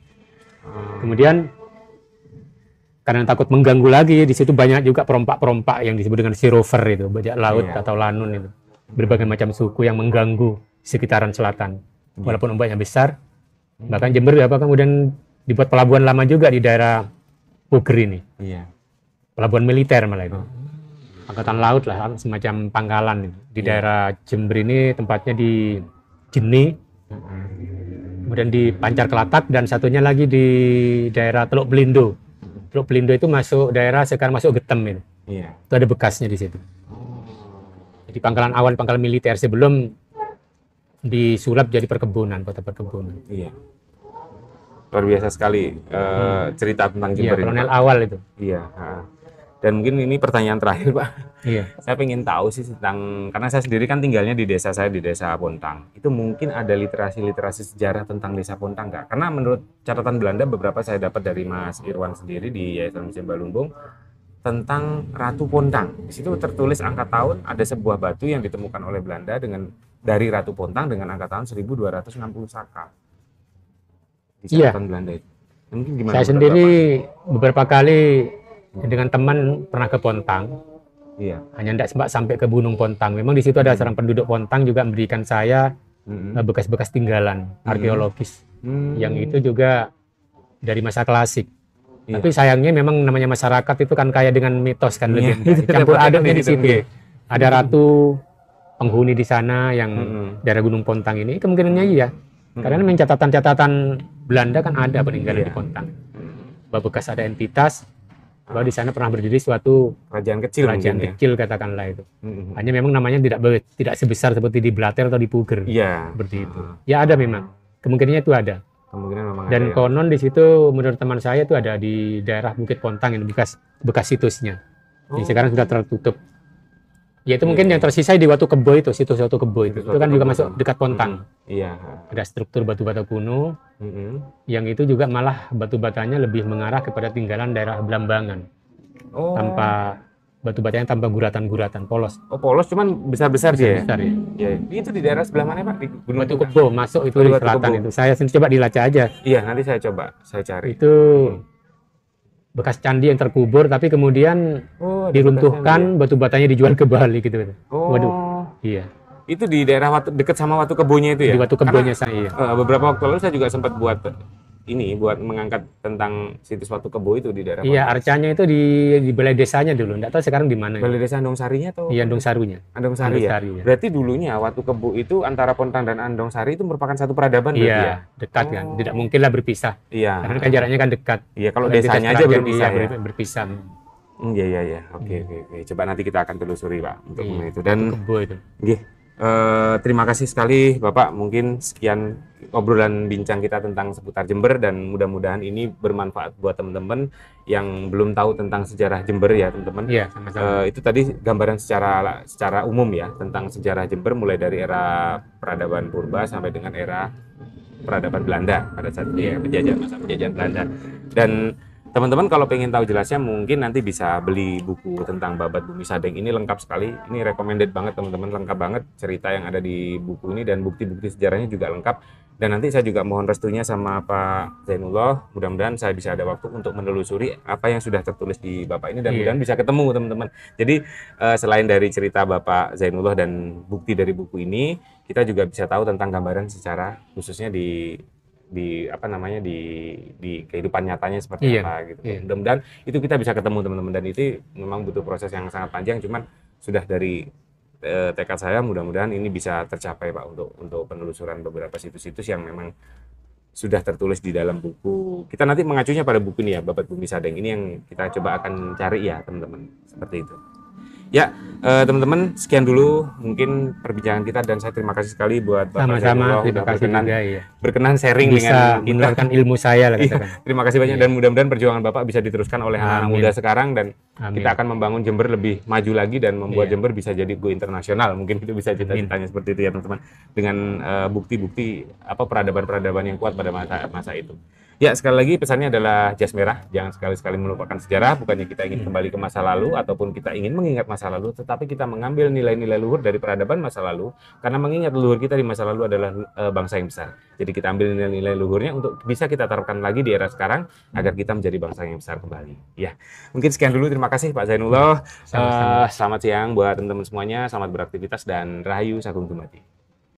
Kemudian karena takut mengganggu lagi, di situ banyak juga perompak-perompak yang disebut dengan sea rover itu, bajak laut atau lanun itu. Berbagai macam suku yang mengganggu sekitaran selatan. Walaupun ombaknya besar, bahkan Jember kemudian dibuat pelabuhan lama juga di daerah Puger ini. Pelabuhan militer malah itu. Angkatan laut lah, semacam pangkalan di daerah Jember ini, tempatnya di Jeni, kemudian di Pancar Kelatak, dan satunya lagi di daerah Teluk Belindo. Teluk Belindo itu masuk daerah sekarang masuk Getem itu. Itu ada bekasnya di situ. Jadi pangkalan awal, pangkalan militer sebelum disulap jadi perkebunan, kota perkebunan. Luar biasa sekali cerita tentang Jember ini. Kolonel awal itu. Dan mungkin ini pertanyaan terakhir, Pak. Saya pengen tahu sih tentang, karena saya sendiri kan tinggalnya di desa saya, di desa Pontang. Itu mungkin ada literasi sejarah tentang desa Pontang nggak? Karena menurut catatan Belanda, beberapa saya dapat dari Mas Irwan sendiri di Yayasan Museum Balumbung, tentang Ratu Pontang. Di situ tertulis angka tahun, ada sebuah batu yang ditemukan oleh Belanda dari Ratu Pontang dengan angka tahun 1260 Saka. Di catatan Belanda itu. Mungkin gimana? Saya sendiri beberapa kali dengan teman pernah ke Pontang. Hanya tidak sempat sampai ke Gunung Pontang. Memang di situ ada seorang penduduk Pontang juga memberikan saya bekas-bekas tinggalan arkeologis. Yang itu juga dari masa klasik. Tapi sayangnya memang namanya masyarakat itu kan kaya dengan mitos kan, legenda. Campur aduknya di situ. Ada ratu penghuni di sana yang daerah Gunung Pontang ini, kemungkinannya iya. Karena memang catatan-catatan Belanda kan ada peninggalan di Pontang. Bahwa bekas ada entitas bahwa di sana pernah berdiri suatu kerajaan kecil katakanlah itu. Hanya memang namanya tidak sebesar seperti di Blater atau di Puger. Seperti itu. Ya ada memang. Kemungkinannya itu ada. Dan konon di situ menurut teman saya itu ada di daerah Bukit Pontang, yang bekas situsnya. Yang sekarang sudah tertutup. Ya itu mungkin yang tersisa di Watu Kebo itu, situs Watu Kebo itu. Itu kan juga masuk dekat Pontang. Iya. Ada struktur batu bata kuno, yang itu juga malah batu batanya lebih mengarah kepada tinggalan daerah Blambangan. Oh. Tanpa batu batanya tanpa guratan-guratan, polos. Oh, polos cuman besar-besar dia. Besar ya. Iya. Itu di daerah sebelah mana, Pak? Di Gunung Watu Kebo masuk itu di di Watu selatan Kebo. itu. Saya coba dilacak aja. Iya, nanti saya coba, saya cari. Itu bekas candi yang terkubur tapi kemudian diruntuhkan, batu batanya dijual ke Bali gitu. Oh. Waduh. Iya. Itu di daerah dekat sama Watu Kebonya itu ya? Di Watu Kebonya saya. Beberapa waktu lalu saya juga sempat buat mengangkat tentang situs Watu Kebo itu di daerah. Iya, arcanya itu di balai desanya dulu. Enggak tahu sekarang di mana. Balai Desa Andong Sarinya atau? Iya, Andong Sarunya. Andong Sari ya? Ya. Berarti dulunya Watu Kebo itu antara Pontang dan Andong Sari itu merupakan satu peradaban berarti ya? Iya, dekat kan. Tidak mungkinlah berpisah. Iya. Karena kan jaraknya kan dekat. Iya, kalau desanya aja berpisah ya? Berpisah. Iya. Oke. Coba nanti kita akan telusuri, Pak, untuk itu. Dan Kebo itu. terima kasih sekali Bapak, mungkin sekian obrolan bincang kita tentang seputar Jember dan mudah-mudahan ini bermanfaat buat teman-teman yang belum tahu tentang sejarah Jember ya teman-teman. Iya, sama-sama. Itu tadi gambaran secara umum ya tentang sejarah Jember mulai dari era peradaban purba sampai dengan era peradaban Belanda pada saat itu ya, masa penjajahan Belanda. Dan teman-teman kalau pengen tahu jelasnya mungkin nanti bisa beli buku tentang Babat Bumi Sadeng, ini lengkap sekali, ini recommended banget teman-teman, lengkap banget cerita yang ada di buku ini dan bukti-bukti sejarahnya juga lengkap. Dan nanti saya juga mohon restunya sama Pak Zainullah, mudah-mudahan saya bisa ada waktu untuk menelusuri apa yang sudah tertulis di Bapak ini dan mudah-mudahan bisa ketemu teman-teman. Jadi selain dari cerita Bapak Zainullah dan bukti dari buku ini, kita juga bisa tahu tentang gambaran secara khususnya di kehidupan nyatanya seperti apa gitu. Mudah-mudahan itu kita bisa ketemu teman-teman dan itu memang butuh proses yang sangat panjang, cuman sudah dari tekad saya mudah-mudahan ini bisa tercapai Pak untuk penelusuran beberapa situs-situs yang memang sudah tertulis di dalam buku. Kita nanti mengacunya pada buku ini ya, Babat Bumi Sadeng. Ini yang kita coba akan cari ya teman-teman, seperti itu. Ya, teman-teman, sekian dulu mungkin perbincangan kita dan saya terima kasih sekali buat Bapak Zainullah terima kasih juga ya. Berkenan sharing bisa dengan menularkan ilmu saya lah katakan. Terima kasih banyak dan mudah-mudahan perjuangan Bapak bisa diteruskan oleh anak muda sekarang dan kita akan membangun Jember lebih maju lagi dan membuat Jember bisa jadi go internasional. Mungkin itu bisa cita-citanya seperti itu ya teman-teman. Dengan bukti-bukti peradaban-peradaban yang kuat pada masa itu. Ya, sekali lagi pesannya adalah jas merah, jangan sekali-sekali melupakan sejarah, bukannya kita ingin kembali ke masa lalu ataupun kita ingin mengingat masa lalu, tetapi kita mengambil nilai-nilai luhur dari peradaban masa lalu, karena mengingat leluhur kita di masa lalu adalah bangsa yang besar. Jadi kita ambil nilai-nilai luhurnya untuk bisa kita terapkan lagi di era sekarang, agar kita menjadi bangsa yang besar kembali. Ya, mungkin sekian dulu, terima kasih Pak Zainullah. Selamat siang buat teman-teman semuanya, selamat beraktivitas dan Rahayu Sagung Dumadi.